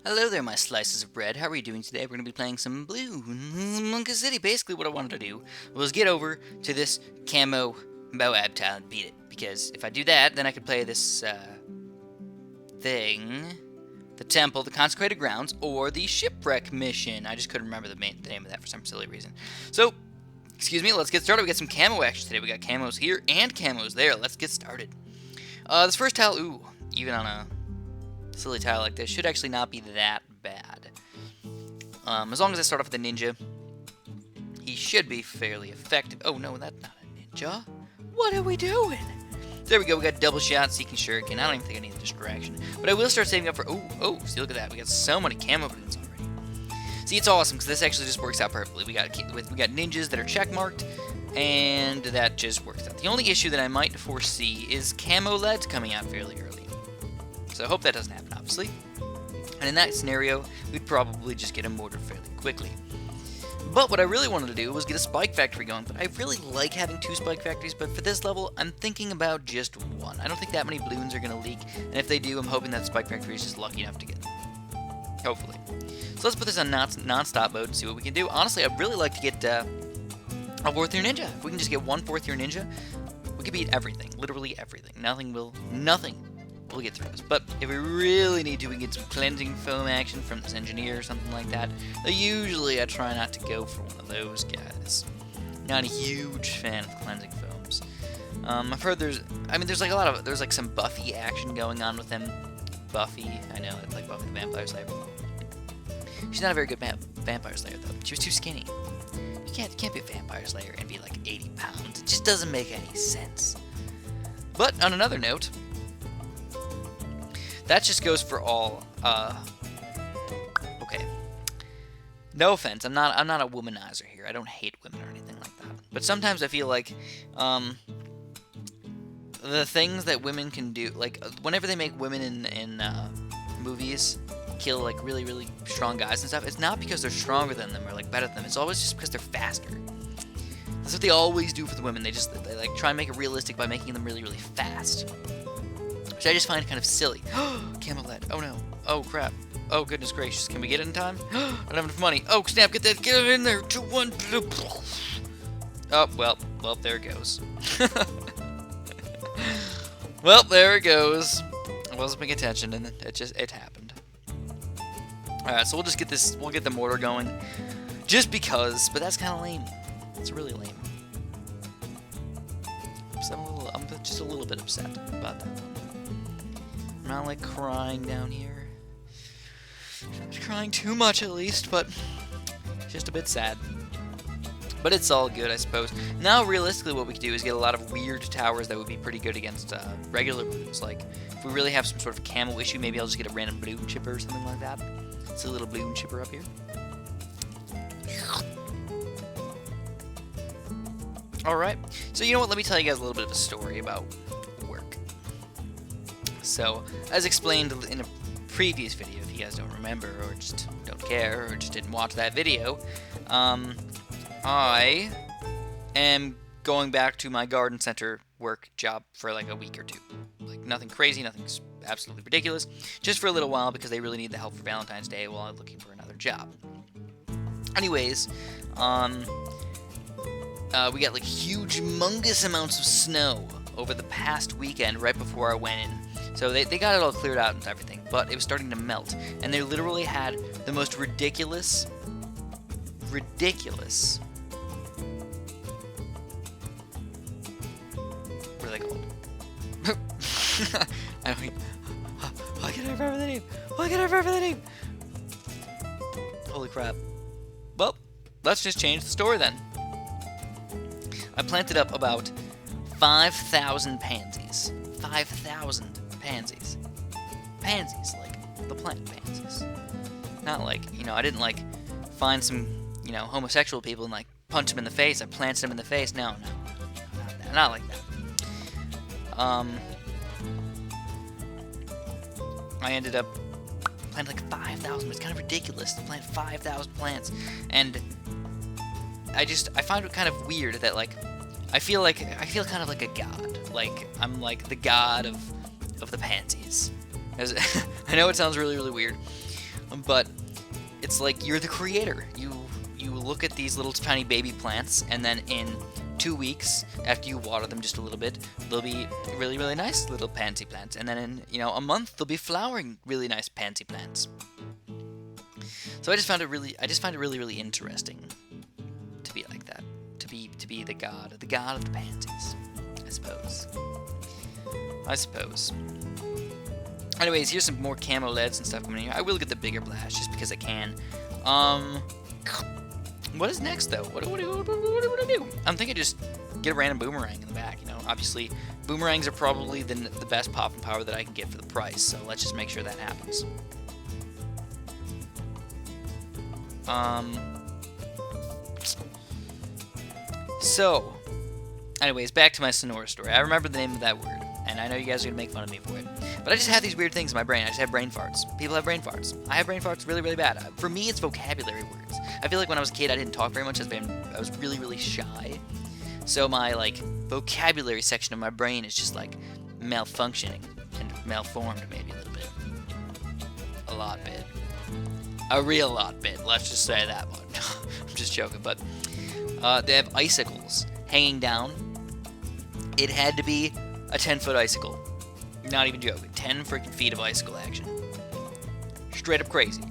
Hello there, my slices of bread. How are you doing today? We're going to be playing some Bloons Monkey City. Basically, what I wanted to do was get over to this camo Moab town and beat it. Because if I do that, then I could play this thing, the temple, the consecrated grounds, or the shipwreck mission. I just couldn't remember the name of that for some silly reason. So, excuse me, let's get started. We got some camo action today. We got camos here and camos there. Let's get started. This first tile, ooh, even on a silly tile like this, should actually not be that bad. As long as I start off with a ninja, he should be fairly effective. Oh no, that's not a ninja. What are we doing? There we go, we got double shot, seeking shuriken. I don't even think I need a distraction. But I will start saving up for, see, look at that. We got so many camo balloons already. See, it's awesome, because this actually just works out perfectly. We got ninjas that are checkmarked, and that just works out. The only issue that I might foresee is camo leads coming out fairly early. So I hope that doesn't happen, obviously. And in that scenario, we'd probably just get a mortar fairly quickly. But what I really wanted to do was get a spike factory going. But I really like having 2 spike factories, but for this level, I'm thinking about just 1. I don't think that many balloons are going to leak, and if they do, I'm hoping that spike factory is just lucky enough to get them. Hopefully. So let's put this on non-stop mode and see what we can do. Honestly, I'd really like to get a 4th year ninja. If we can just get 1 4th year ninja, we could beat everything. Literally everything. Nothing will get through this. But if we really need to, we can get some cleansing foam action from this engineer or something like that. Though usually I try not to go for one of those guys. Not a huge fan of cleansing foams. I've heard there's like some Buffy action going on with him. Buffy, I know, it's like Buffy the Vampire Slayer. She's not a very good Vampire Slayer though. She was too skinny. You can't be a Vampire Slayer and be like 80 pounds. It just doesn't make any sense. But on another note, that just goes for all, okay. No offense, I'm not a womanizer here. I don't hate women or anything like that. But sometimes I feel like, the things that women can do, like, whenever they make women in movies kill, like, really, really strong guys and stuff, it's not because they're stronger than them or, like, better than them. It's always just because they're faster. That's what they always do for the women. They like, try and make it realistic by making them really, really fast. Which I just find kind of silly. Camo lead. Oh no. Oh crap. Oh goodness gracious. Can we get it in time? I don't have enough money. Oh snap, get it in there. 2, 1. Oh, well, there it goes. Well, there it goes. I wasn't paying attention and it happened. Alright, so we'll get the mortar going. Just because, but that's kind of lame. It's really lame. So I'm just a little bit upset about that one. I'm not like crying down here. Not crying too much at least, but just a bit sad. But it's all good, I suppose. Now, realistically, what we could do is get a lot of weird towers that would be pretty good against regular balloons. Like, if we really have some sort of camo issue, maybe I'll just get a random balloon chipper or something like that. It's a little balloon chipper up here. Alright, so you know what, let me tell you guys a little bit of a story about work. So, as explained in a previous video, if you guys don't remember, or just don't care, or just didn't watch that video, I am going back to my garden center work job for like a week or 2. Like, nothing crazy, nothing absolutely ridiculous, just for a little while because they really need the help for Valentine's Day while I'm looking for another job. Anyways, we got like huge, humongous amounts of snow over the past weekend right before I went in. So they got it all cleared out and everything, but it was starting to melt. And they literally had the most ridiculous... What are they called? I don't mean... Why can't I remember the name? Why can't I remember the name? Holy crap. Well, let's just change the story then. I planted up about 5,000 pansies. 5,000 pansies. Pansies, like the plant pansies. Not like, I didn't like find some, homosexual people and like punch them in the face. I planted them in the face. No, not like that. I ended up planting like 5,000. It's kind of ridiculous to plant 5,000 plants, and I find it kind of weird that like I feel kind of like a god. Like I'm like the god of the pansies. I know it sounds really, really weird, but it's like you're the creator. You look at these little tiny baby plants, and then in 2 weeks, after you water them just a little bit, they'll be really, really nice little pansy plants. And then in, you know, a month, they'll be flowering really nice pansy plants. So I just find it really, really interesting to be like that, to be the god of the pansies, I suppose. Anyways, here's some more camo LEDs and stuff coming in here. I will get the bigger blast just because I can. What is next though? What do I do? I'm thinking just get a random boomerang in the back. You know, obviously boomerangs are probably the best popping power that I can get for the price. So let's just make sure that happens. So, anyways, back to my Sonora story. I remember the name of that word, and I know you guys are gonna make fun of me for it. But I just have these weird things in my brain. I just have brain farts. People have brain farts. I have brain farts really, really bad. For me, it's vocabulary words. I feel like when I was a kid, I didn't talk very much. I was really, really shy. So my, like, vocabulary section of my brain is just, like, malfunctioning and malformed maybe a little bit. A lot bit. A real lot bit. Let's just say that one. I'm just joking. But they have icicles hanging down. It had to be a 10-foot icicle. Not even joking. 10 freaking feet of icicle action. Straight up crazy.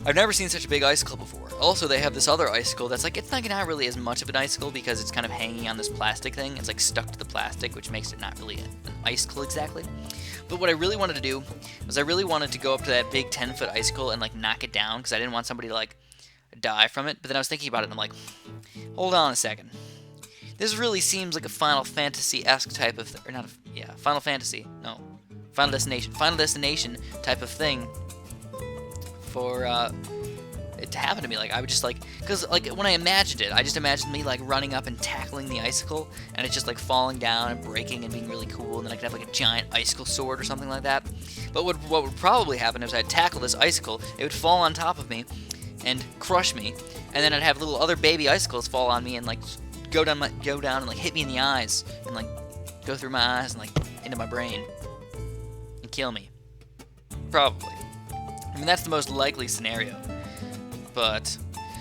I've never seen such a big icicle before. Also, they have this other icicle that's like, it's not really as much of an icicle because it's kind of hanging on this plastic thing. It's like stuck to the plastic, which makes it not really an icicle exactly. But what I really wanted to do was I really wanted to go up to that big 10-foot icicle and like knock it down because I didn't want somebody to like die from it. But then I was thinking about it and I'm like, hold on a second. This really seems like a Final Fantasy-esque type of, Final Fantasy, no, Final Destination type of thing for it to happen to me. Like, I would just like, because like when I imagined it, I just imagined me like running up and tackling the icicle, and it's just like falling down and breaking and being really cool, and then I could have like a giant icicle sword or something like that. But what would probably happen is I'd tackle this icicle, it would fall on top of me and crush me, and then I'd have little other baby icicles fall on me and like go down and like hit me in the eyes and like go through my eyes and like into my brain and kill me. Probably. I mean, that's the most likely scenario. But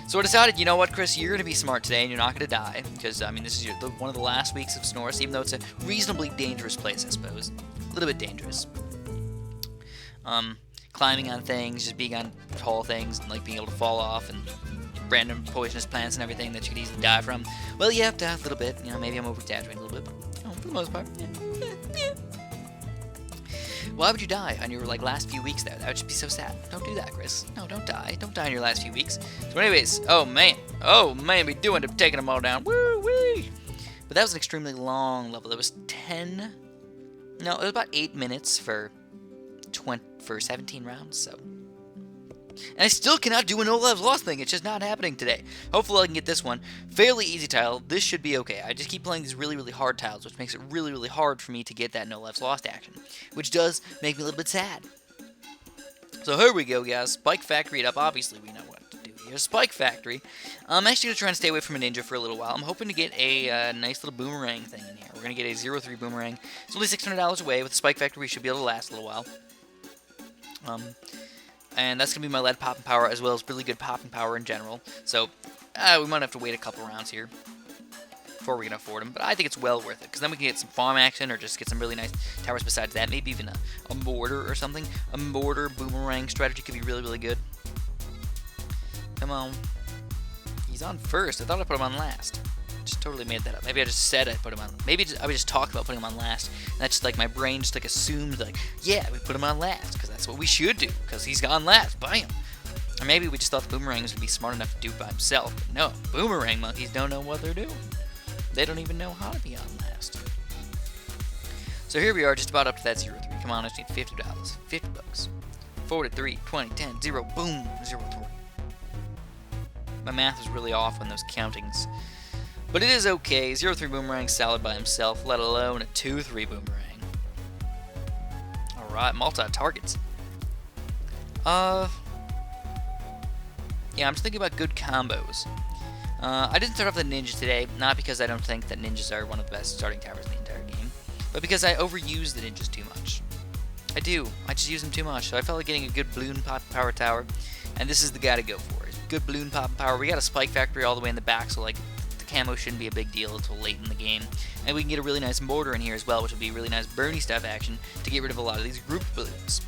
so I decided, you know what, Chris, you're gonna be smart today and you're not gonna die because I mean this is one of the last weeks of Sonoris, even though it's a reasonably dangerous place, I suppose. A little bit dangerous. Climbing on things, just being on tall things, and like being able to fall off and random poisonous plants and everything that you could easily die from. Well, you have to have a little bit. You know, maybe I'm over-exaggerating a little bit, but you know, for the most part, yeah. Why would you die on your like last few weeks there? That would just be so sad. Don't do that, Chris. No, don't die. Don't die in your last few weeks. So anyways, oh man, we doing it, taking them all down. Woo wee! But that was an extremely long level. It was 8 minutes for 17 rounds, so. And I still cannot do a no lives lost thing. It's just not happening today. Hopefully I can get this one. Fairly easy tile. This should be okay. I just keep playing these really, really hard tiles, which makes it really, really hard for me to get that no lives lost action. Which does make me a little bit sad. So here we go, guys. Spike Factory it up. Obviously we know what to do here. Spike Factory. I'm actually going to try and stay away from a ninja for a little while. I'm hoping to get a nice little boomerang thing in here. We're going to get a 0-3 boomerang. It's only $600 away. With the Spike Factory we should be able to last a little while. And that's going to be my lead popping power, as well as really good popping power in general. So, we might have to wait a couple rounds here before we can afford them. But I think it's well worth it, because then we can get some farm action, or just get some really nice towers besides that. Maybe even a mortar or something. A mortar boomerang strategy could be really, really good. Come on. He's on first. I thought I put him on last. Just totally made that up. Maybe I just said I put him on. Maybe I would just talk about putting him on last. And that's just like my brain just like assumed like, yeah, we put him on last because that's what we should do because he's gone last. Bam. Or maybe we just thought the boomerangs would be smart enough to do it by himself. But no, boomerang monkeys don't know what they're doing. They don't even know how to be on last. So here we are, just about up to that 0-3. Come on, I just need $50. 50 bucks. 4 to 3, 20, 10, 0, boom, 0-3. My math was really off on those countings. But it is okay. 0-3 boomerang solid by himself, let alone a 2-3 boomerang. Alright, multi-targets. Yeah, I'm just thinking about good combos. I didn't start off with a ninja today, not because I don't think that ninjas are one of the best starting towers in the entire game, but because I overuse the ninjas too much. I do. I just use them too much. So I felt like getting a good balloon power tower, and this is the guy to go for. Good balloon pop power. We got a spike factory all the way in the back, so like the camo shouldn't be a big deal until late in the game. And we can get a really nice mortar in here as well, which will be really nice Bernie stuff action to get rid of a lot of these group balloons.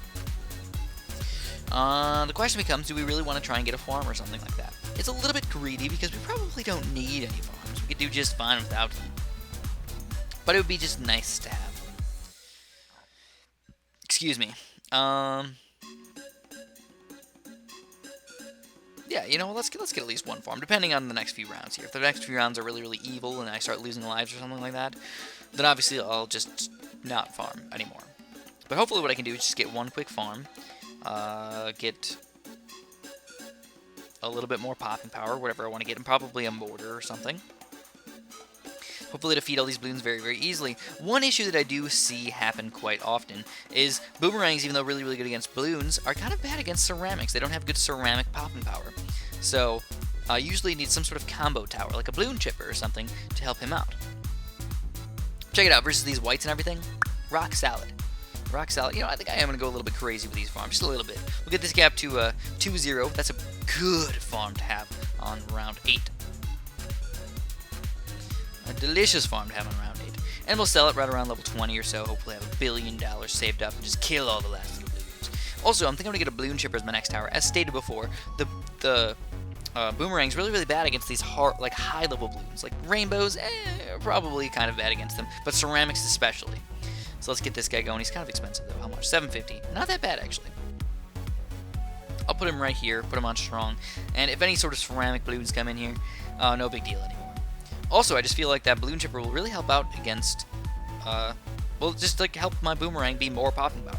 The question becomes, do we really want to try and get a farm or something like that? It's a little bit greedy because we probably don't need any farms. We could do just fine without them. But it would be just nice to have. Excuse me. Yeah, you know, let's get at least one farm, depending on the next few rounds here. If the next few rounds are really, really evil and I start losing lives or something like that, then obviously I'll just not farm anymore. But hopefully what I can do is just get one quick farm, get a little bit more popping power, whatever I want to get, and probably a mortar or something. Hopefully defeat all these balloons very, very easily. One issue that I do see happen quite often is boomerangs, even though really, really good against balloons, are kind of bad against ceramics. They don't have good ceramic popping power. So I usually need some sort of combo tower, like a balloon chipper or something, to help him out. Check it out, versus these whites and everything. Rock salad. Rock salad. You know, I think I am going to go a little bit crazy with these farms, just a little bit. We'll get this gap to 2-0. That's a good farm to have on round 8. A delicious farm to have on round 8. And we'll sell it right around level 20 or so. Hopefully have $1 billion saved up and just kill all the last little balloons. Also, I'm thinking I'm going to get a balloon chipper as my next tower. As stated before, the boomerang's really, really bad against these like high-level balloons. Like rainbows, probably kind of bad against them. But ceramics especially. So let's get this guy going. He's kind of expensive though. How much? $750. Not that bad actually. I'll put him right here. Put him on strong. And if any sort of ceramic balloons come in here, no big deal anymore. Also, I just feel like that balloon chipper will really help out against, well, just like help my boomerang be more popping power.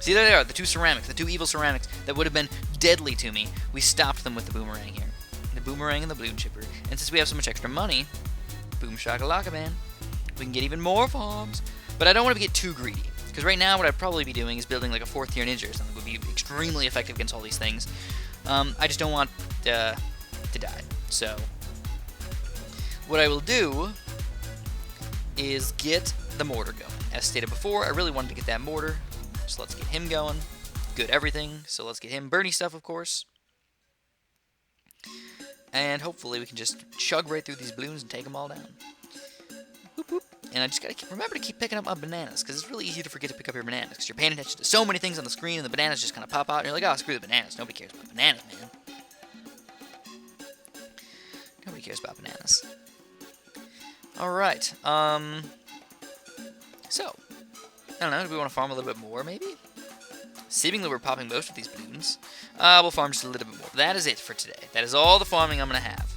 See, there they are, the two ceramics, the two evil ceramics that would have been deadly to me. We stopped them with the boomerang here. The boomerang and the balloon chipper. And since we have so much extra money, boom shakalaka man, we can get even more farms. But I don't want to get too greedy, because right now what I'd probably be doing is building like a 4th tier ninja or something. Would be extremely effective against all these things. I just don't want to die, so what I will do is get the mortar going. As stated before, I really wanted to get that mortar, so let's get him going. Good everything, so let's get him Bernie stuff, of course. And hopefully we can just chug right through these balloons and take them all down. Whoop, whoop. And I just gotta remember to keep picking up my bananas, because it's really easy to forget to pick up your bananas, because you're paying attention to so many things on the screen, and the bananas just kind of pop out, and you're like, oh, screw the bananas. Nobody cares about bananas, man. Nobody cares about bananas. Alright, so, I don't know, do we want to farm a little bit more, maybe? Seemingly we're popping most of these balloons. We'll farm just a little bit more. That is it for today. That is all the farming I'm going to have.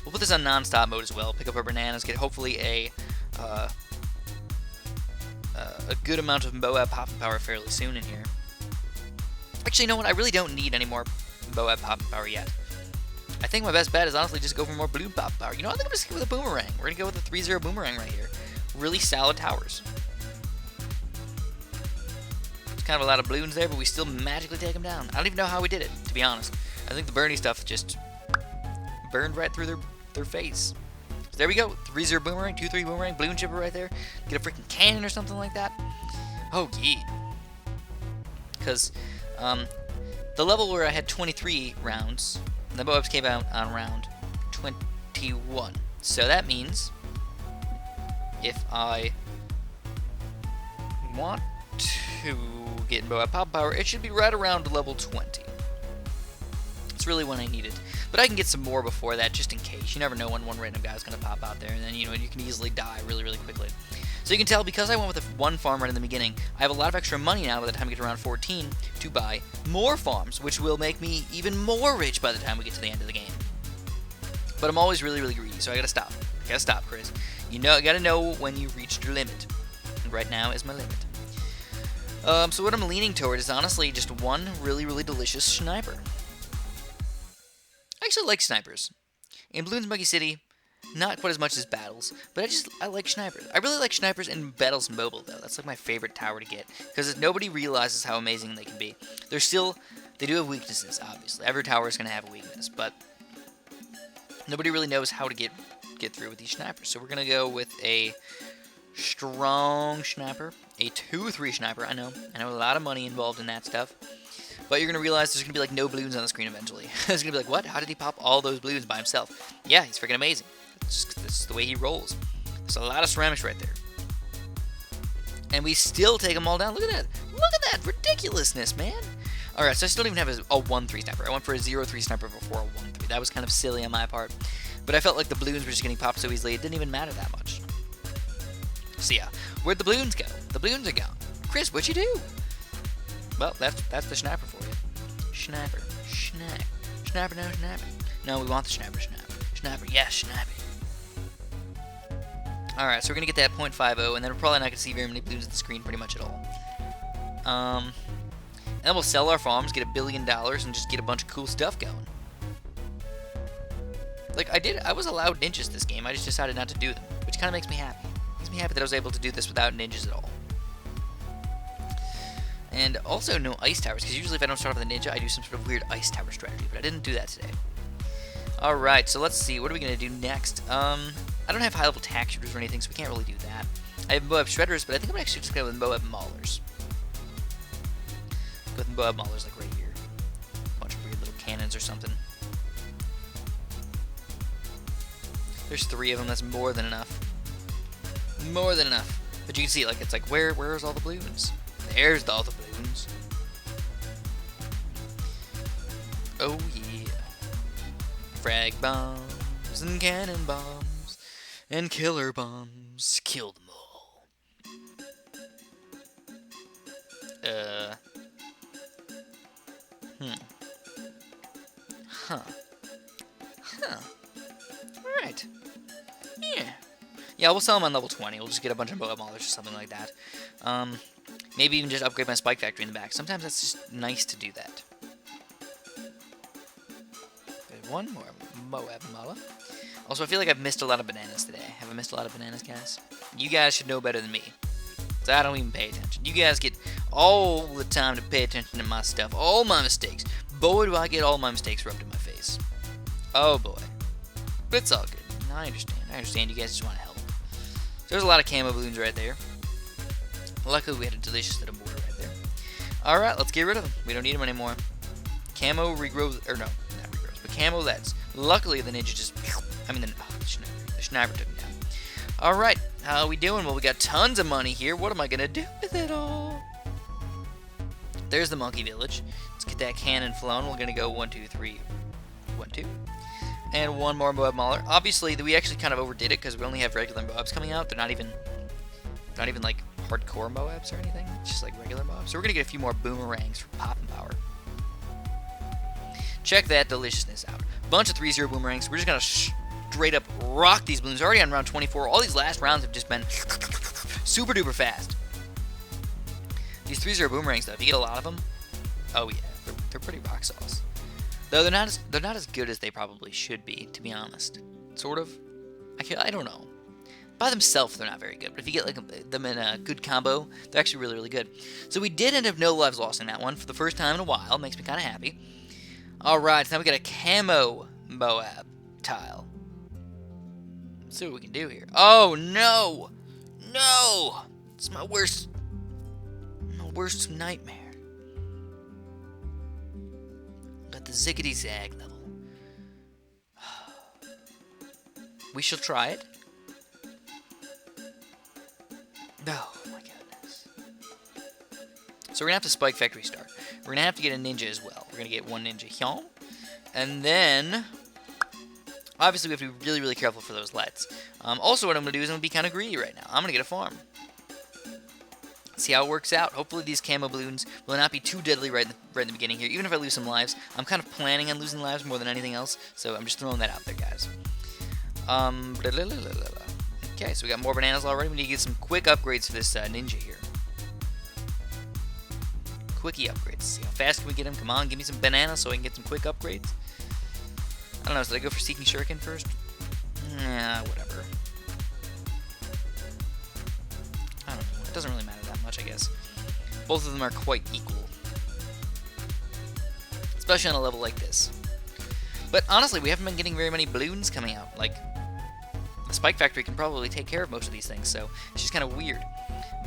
We'll put this on non-stop mode as well, pick up our bananas, get hopefully a good amount of Moab popping power fairly soon in here. Actually, you know what, I really don't need any more Moab popping power yet. I think my best bet is honestly just go for more balloon pop power. You know, I think I'm just going to go with a boomerang. We're going to go with a 3-0 boomerang right here. Really solid towers. It's kind of a lot of balloons there, but we still magically take them down. I don't even know how we did it, to be honest. I think the Bernie stuff just burned right through their face. So there we go. 3-0 boomerang, 2-3 boomerang, balloon chipper right there. Get a freaking cannon or something like that. Oh, yeah. Because the level where I had 23 rounds, the Moabs came out on round 21. So that means if I want to get Moab pop power, it should be right around level 20. It's really when I need it. But I can get some more before that, just in case. You never know when one random guy's going to pop out there, and then, you know, you can easily die really, really quickly. So you can tell, because I went with one farm right in the beginning, I have a lot of extra money now by the time we get to round 14 to buy more farms, which will make me even more rich by the time we get to the end of the game. But I'm always really, really greedy, so I gotta stop. I gotta stop, Chris. You know, you gotta know when you reached your limit. And right now is my limit. So what I'm leaning toward is honestly just one really, really delicious sniper. I actually like snipers. In Bloons Monkey City, not quite as much as battles, but I like snipers. I really like snipers in battles mobile though. That's like my favorite tower to get, because nobody realizes how amazing they can be. They do have weaknesses, obviously. Every tower is going to have a weakness, but nobody really knows how to get through with these snipers. So we're going to go with a strong sniper, a 2-3 sniper. I know a lot of money involved in that stuff. But you're going to realize there's going to be like no balloons on the screen eventually. It's going to be like, what? How did he pop all those balloons by himself? Yeah, he's freaking amazing. This is the way he rolls. There's a lot of ceramics right there. And we still take them all down. Look at that. Look at that ridiculousness, man. Alright, so I still don't even have a 1-3 sniper. I went for a 0-3 sniper before a 1-3. That was kind of silly on my part. But I felt like the balloons were just getting popped so easily, it didn't even matter that much. So yeah, where'd the balloons go? The balloons are gone. Chris, what'd you do? Well, that's the sniper for you. Sniper. Sniper, no, sniper. No, we want the sniper. Sniper, yes, sniper. Alright, so we're going to get that .50, and then we're probably not going to see very many balloons at the screen pretty much at all. And then we'll sell our farms, get $1 billion, and just get a bunch of cool stuff going. Like, I was allowed ninjas this game, I just decided not to do them, which kind of makes me happy. Makes me happy that I was able to do this without ninjas at all. And also no ice towers, because usually if I don't start off with a ninja, I do some sort of weird ice tower strategy, but I didn't do that today. Alright, so let's see, what are we going to do next? I don't have high-level tack shooters or anything, so we can't really do that. I have Moab shredders, but I think I'm actually just going to go with Moab maulers. Go with Moab maulers, like right here. A bunch of weird little cannons or something. There's 3 of them, that's more than enough. More than enough. But you can see, like, it's like, where's all the balloons? There's all the balloons. Oh yeah. Frag bombs and cannon bombs and killer bombs. Kill them all. Alright. Yeah, we'll sell them on level 20. We'll just get a bunch of Moab maulers or something like that. Maybe even just upgrade my spike factory in the back. Sometimes that's just nice to do that. There's one more Moab mauler. Also, I feel like I've missed a lot of bananas today. Have I missed a lot of bananas, guys? You guys should know better than me. So I don't even pay attention. You guys get all the time to pay attention to my stuff. All my mistakes. Boy, do I get all my mistakes rubbed in my face. Oh, boy. But it's all good. I understand. I understand you guys just want to help. So there's a lot of camo balloons right there. Luckily, we had a delicious little border right there. Alright, let's get rid of them. We don't need them anymore. Camo regrows, or no, not regrows, but camo lets. Luckily, the ninja just, the sniper took him down. Alright, how are we doing? Well, we got tons of money here. What am I going to do with it all? There's the monkey village. Let's get that cannon flown. We're going to go 1, 2, 3, 1, 2. And one more Moab mauler. Obviously, we actually kind of overdid it because we only have regular Moabs coming out. They're not even like hardcore Moabs or anything. It's just like regular Moabs. So we're gonna get a few more boomerangs for popping power. Check that deliciousness out. Bunch of 3-0 boomerangs. We're just gonna straight up rock these balloons. Already on round 24. All these last rounds have just been super duper fast. These 3-0 boomerangs though, if you get a lot of them, oh yeah, they're pretty rock sauce. Though they're not as good as they probably should be, to be honest. Sort of. I don't know. By themselves, they're not very good, but if you get like them in a good combo, they're actually really, really good. So we did end up no lives lost in that one for the first time in a while. Makes me kind of happy. Alright, so now we got a camo Moab tile. Let's see what we can do here. Oh, no! No! It's my worst nightmare. Got the ziggity-zag level. We shall try it. Oh my goodness. So we're gonna have to spike factory start. We're gonna have to get a ninja as well. We're gonna get one ninja here. And then obviously we have to be really, really careful for those lets. Also what I'm gonna do is I'm gonna be kinda greedy right now. I'm gonna get a farm. See how it works out. Hopefully these camo balloons will not be too deadly right in the beginning here. Even if I lose some lives, I'm kind of planning on losing lives more than anything else. So I'm just throwing that out there, guys. Okay, so we got more bananas already. We need to get some quick upgrades for this ninja here. Quickie upgrades. See how fast can we get him? Come on, give me some bananas so I can get some quick upgrades. I don't know, should I go for Seeking Shuriken first? Nah, whatever. I don't know. It doesn't really matter that much, I guess. Both of them are quite equal. Especially on a level like this. But honestly, we haven't been getting very many balloons coming out. Like, Spike Factory can probably take care of most of these things, so it's just kind of weird.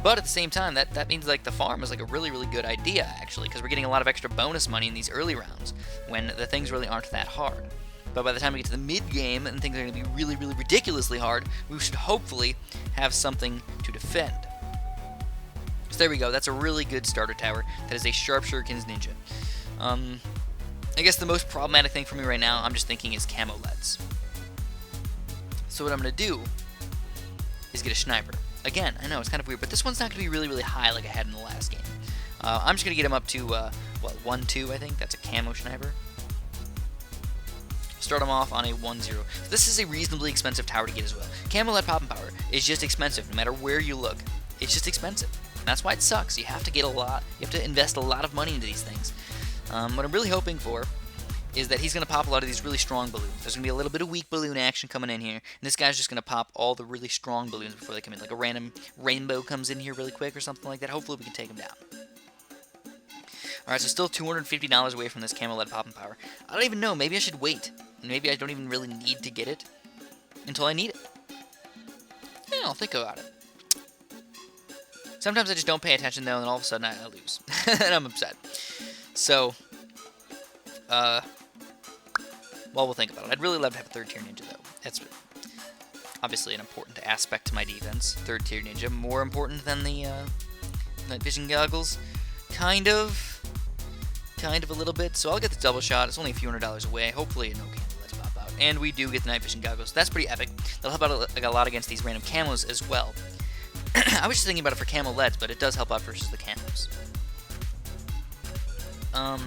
But at the same time, that means like the farm is like a really, really good idea, actually, because we're getting a lot of extra bonus money in these early rounds when the things really aren't that hard. But by the time we get to the mid-game and things are going to be really, really ridiculously hard, we should hopefully have something to defend. So there we go. That's a really good starter tower. That is a Sharp Shuriken's Ninja. I guess the most problematic thing for me right now, I'm just thinking, is camo LEDs. So what I'm going to do is get a sniper. Again, I know, it's kind of weird, but this one's not going to be really, really high like I had in the last game. I'm just going to get him up to, 1-2, I think. That's a camo sniper. Start him off on a 1-0. So this is a reasonably expensive tower to get as well. Camo LED popping power is just expensive, no matter where you look. It's just expensive. And that's why it sucks. You have to get a lot, you have to invest a lot of money into these things. What I'm really hoping for is that he's going to pop a lot of these really strong balloons. There's going to be a little bit of weak balloon action coming in here, and this guy's just going to pop all the really strong balloons before they come in. Like a random rainbow comes in here really quick or something like that. Hopefully we can take him down. Alright, so still $250 away from this camo LED popping power. I don't even know. Maybe I should wait. Maybe I don't even really need to get it until I need it. Yeah, I'll think about it. Sometimes I just don't pay attention, though, and all of a sudden I lose. And I'm upset. So, well, we'll think about it. I'd really love to have a third-tier ninja, though. That's obviously an important aspect to my defense. Third-tier ninja, more important than the night vision goggles. Kind of a little bit. So I'll get the double shot. It's only a few $100s away. Hopefully, no camo LEDs pop out. And we do get the night vision goggles. That's pretty epic. That'll help out a lot against these random camos as well. I was just thinking about it for camo LEDs, but it does help out versus the camos. I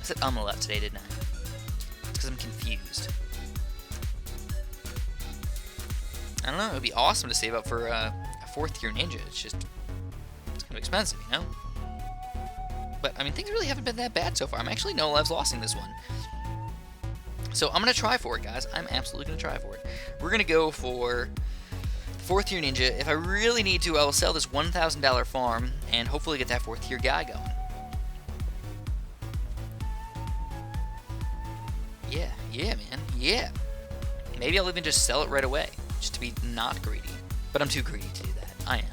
said a lot today, didn't I? It's because I'm confused. I don't know, it would be awesome to save up for a 4th-tier ninja. It's just, it's kind of expensive, you know? But, I mean, things really haven't been that bad so far. I'm actually no lives lost in this one. So, I'm going to try for it, guys. I'm absolutely going to try for it. We're going to go for 4th-tier ninja. If I really need to, I will sell this $1,000 farm and hopefully get that 4th-tier guy going. Yeah, man. Yeah. Maybe I'll even just sell it right away, just to be not greedy. But I'm too greedy to do that. I am.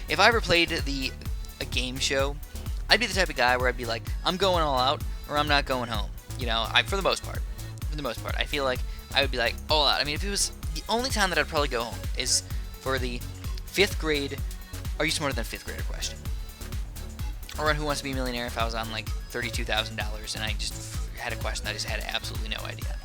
If I ever played a game show, I'd be the type of guy where I'd be like, I'm going all out, or I'm not going home. You know, for the most part, I feel like I would be like, all out. I mean, if it was the only time that I'd probably go home is for the 5th grade, are you smarter than 5th grader question. Or on Who Wants to Be a Millionaire if I was on like $32,000 and I just had a question that I just had absolutely no idea.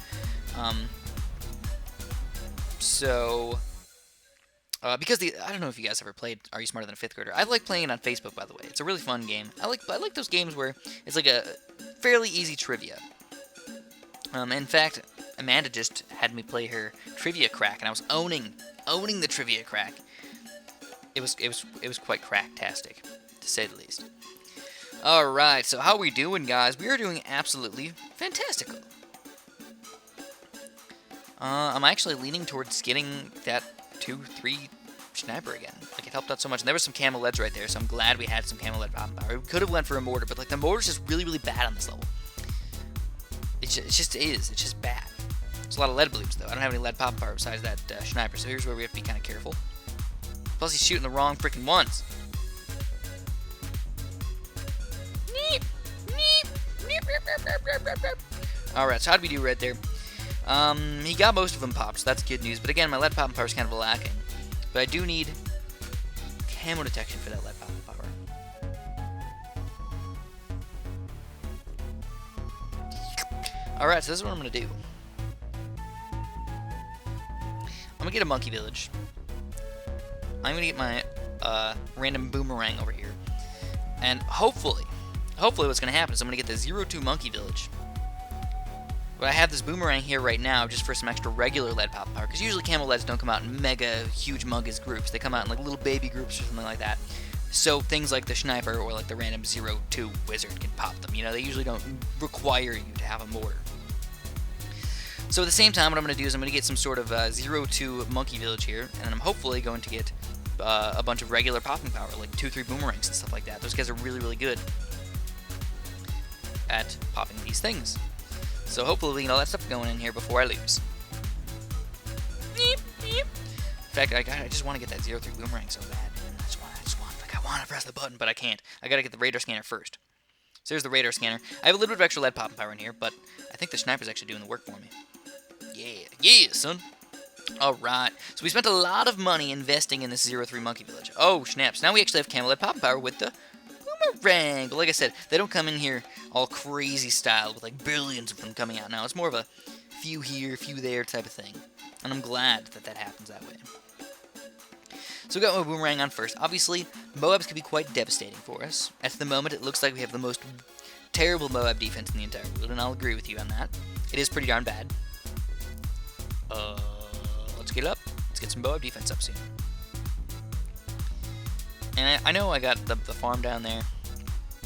Because I don't know if you guys ever played Are You Smarter Than a 5th Grader? I like playing it on Facebook, by the way. It's a really fun game. I like those games where it's like a fairly easy trivia. In fact, Amanda just had me play her trivia crack, and I was owning the trivia crack. It was quite cracktastic, to say the least. All right, so how are we doing, guys? We are doing absolutely fantastical. I'm actually leaning towards getting that 2-3 sniper again. Like, it helped out so much. And there was some camo LEDs right there, so I'm glad we had some camo LED power. We could have went for a mortar, but like the mortar's just really, really bad on this level. It just is. It's just bad. There's a lot of lead balloons, though. I don't have any lead pop power besides that sniper, so here's where we have to be kind of careful. Plus, he's shooting the wrong freaking ones. Alright, so how did we do right there? He got most of them popped, so that's good news. But again, my lead popping power is kind of lacking. But I do need camo detection for that lead popping power. Alright, so this is what I'm going to do. I'm going to get a monkey village. I'm going to get my random boomerang over here. And hopefully what's going to happen is I'm going to get the 0-2 monkey village. But I have this boomerang here right now just for some extra regular lead pop power. Because usually camo LEDs don't come out in mega, huge, muggus groups. They come out in like little baby groups or something like that. So things like the sniper or like the random 0-2 wizard can pop them. You know, they usually don't require you to have a mortar. So at the same time, what I'm going to do is I'm going to get some sort of 0-2 monkey village here. And then I'm hopefully going to get a bunch of regular popping power, like 2-3 boomerangs and stuff like that. Those guys are really, really good at popping these things. So hopefully we can get all that stuff going in here before I lose. fact, I just want to get that 0-3 boomerang so bad. Man. I want to press the button, but I can't. I gotta get the radar scanner first. So there's the radar scanner. I have a little bit of extra lead popping power in here, but I think the sniper's actually doing the work for me. Yeah, son. Alright, so we spent a lot of money investing in this 0-3 monkey village. Oh, snaps. Now we actually have camo lead popping power with the boomerang. But like I said, they don't come in here all crazy style with like billions of them coming out now. It's more of a few here, few there type of thing. And I'm glad that that happens that way. So we got my boomerang on first. Obviously, Moabs can be quite devastating for us. At the moment, it looks like we have the most terrible Moab defense in the entire world, and I'll agree with you on that. It is pretty darn bad. Let's get it up. Let's get some Moab defense up soon. And I know I got the farm down there.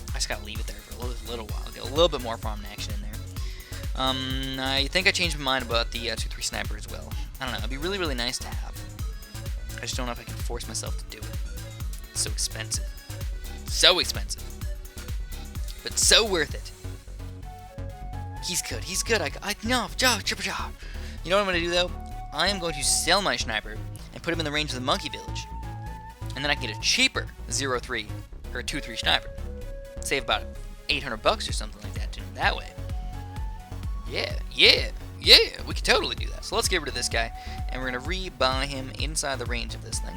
I just gotta leave it there for a little while. Get a little bit more farm action in there. I think I changed my mind about the 2-3 sniper as well. I don't know. It'd be really, really nice to have. I just don't know if I can force myself to do it. It's so expensive. So expensive. But so worth it. He's good. He's good. No, triple job. You know what I'm going to do, though? I am going to sell my sniper and put him in the range of the monkey village. And then I can get a cheaper 0-3 or 2-3 sniper. Save about $800 or something like that doing it that way. Yeah, we can totally do that. So let's get rid of this guy, and we're going to re-buy him inside the range of this thing.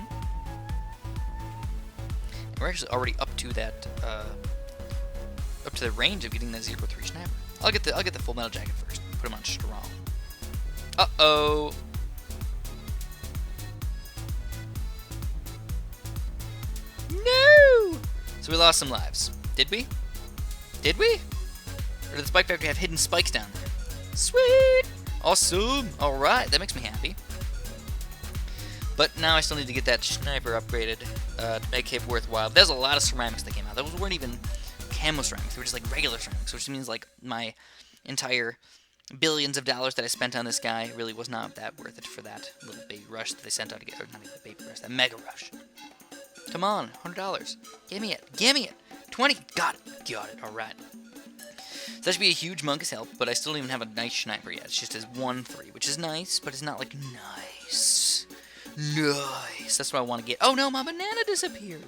And we're actually already up to that, up to the range of getting that 0-3 sniper. I'll get the full metal jacket first. Put him on strong. Uh-oh. No! So we lost some lives. Did we? Did we? Or did the spike factory have hidden spikes down there? Sweet! Awesome! Alright, that makes me happy. But now I still need to get that sniper upgraded to make it worthwhile. There's a lot of ceramics that came out. Those weren't even camo ceramics. They were just like regular ceramics, which means like my entire billions of dollars that I spent on this guy really was not that worth it for that little baby rush that they sent out to get. Or not even a baby rush, that mega rush. Come on, $100. Give me it. Give me it. 20. Got it. Got it. Alright. So that should be a huge monk help, but I still don't even have a nice sniper yet. It's just his 1-3, which is nice, but it's not like nice. Nice. That's what I want to get. Oh no, my banana disappeared.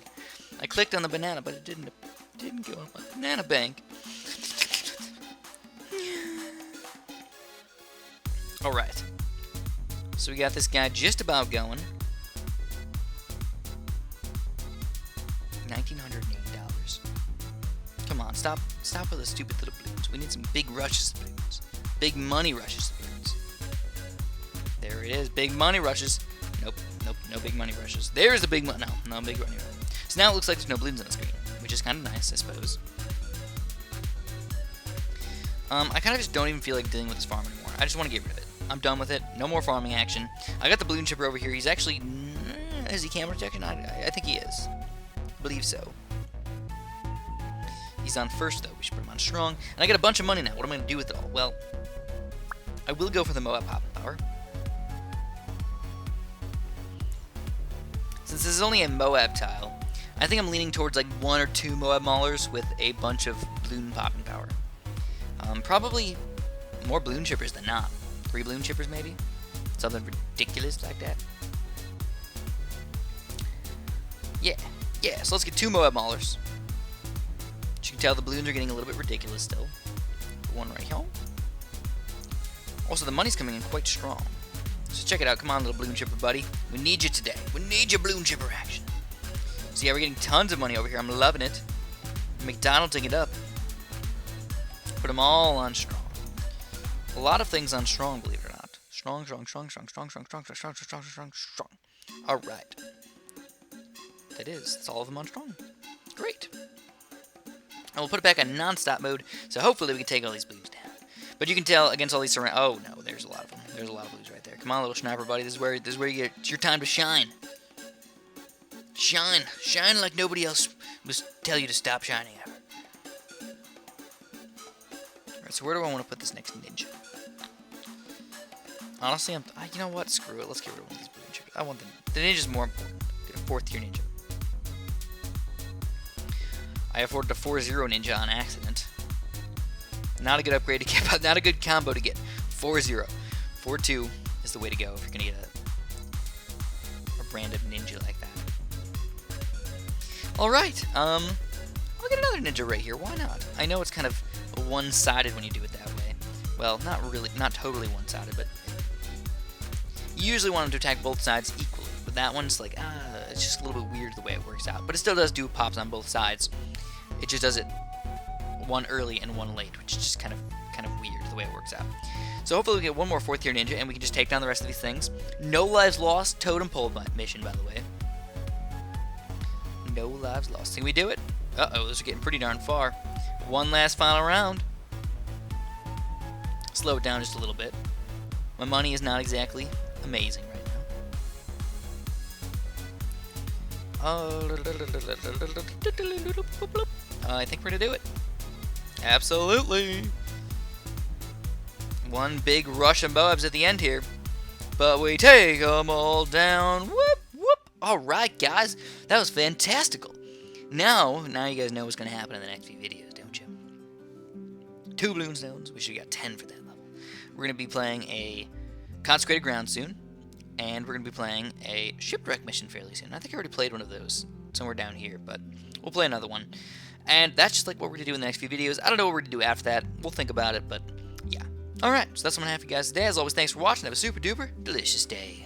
I clicked on the banana, but it didn't go on my banana bank. Alright. So we got this guy just about going. $1,980. Come on, stop with the stupid little balloons. We need some big rushes of balloons. Big money rushes of balloons. There it is, big money rushes. Nope, no big money rushes. There's the big money. No big money rushes. So now it looks like there's no balloons on the screen, which is kind of nice, I suppose. I kind of just don't even feel like dealing with this farm anymore. I just want to get rid of it. I'm done with it. No more farming action. I got the balloon chipper over here. He's actually... Is he camera protection? I think he is. I believe so. He's on first, though. We should put him on strong. And I got a bunch of money now. What am I going to do with it all? Well, I will go for the Moab popping power. Since this is only a Moab tile, I think I'm leaning towards like 1 or 2 Moab maulers with a bunch of balloon popping power. Probably more balloon chippers than not. 3 balloon chippers, maybe? Something ridiculous like that. Yeah, so let's get 2 Moab maulers. As you can tell, the balloons are getting a little bit ridiculous still. One right here. Also, the money's coming in quite strong. So check it out. Come on, little balloon chipper buddy. We need you today. We need your balloon chipper action. So yeah, we're getting tons of money over here. I'm loving it. McDonald'sing it up. Put them all on strong. A lot of things on strong, believe it or not. Strong. Alright. That's all of them on strong. Great. And we'll put it back on non-stop mode, so hopefully we can take all these blues down. But you can tell against all these surround. Oh no, there's a lot of them. There's a lot of blues right there. Come on, little sniper buddy. This is where you get. It's your time to shine. Shine like nobody else must tell you to stop shining ever. Alright, so where do I want to put this next ninja? Honestly, you know what? Screw it. Let's get rid of one of these balloon chippers. I want the ninja's more important. Get a 4th tier ninja. I afforded a 4-0 ninja on accident. Not a good upgrade to get, not a good combo to get. 4-0. 4-2 is the way to go if you're going to get a random ninja like that. Alright, I'll get another ninja right here, why not? I know it's kind of one-sided when you do it that way. Well, not really, not totally one-sided, but you usually want them to attack both sides equally. But that one's like, it's just a little bit weird the way it works out. But it still does do pops on both sides. It just does it one early and one late, which is just kind of weird the way it works out. So hopefully we get one more 4th tier ninja and we can just take down the rest of these things. No lives lost, totem pole mission, by the way. No lives lost. Can we do it? Uh-oh, those are getting pretty darn far. One last final round. Slow it down just a little bit. My money is not exactly amazing right now. I think we're gonna do it. Absolutely. One big rush of Moabs at the end here. But we take them all down. Whoop, whoop. Alright, guys. That was fantastical. Now you guys know what's going to happen in the next few videos, don't you? 2 Bloons zones. We should have got 10 for that level. We're going to be playing a Consecrated Ground soon. And we're going to be playing a Shipwreck mission fairly soon. I think I already played one of those somewhere down here, but we'll play another one. And that's just like what we're going to do in the next few videos. I don't know what we're going to do after that. We'll think about it, but yeah. Alright, so that's what I'm going to have for you guys today. As always, thanks for watching. Have a super duper delicious day.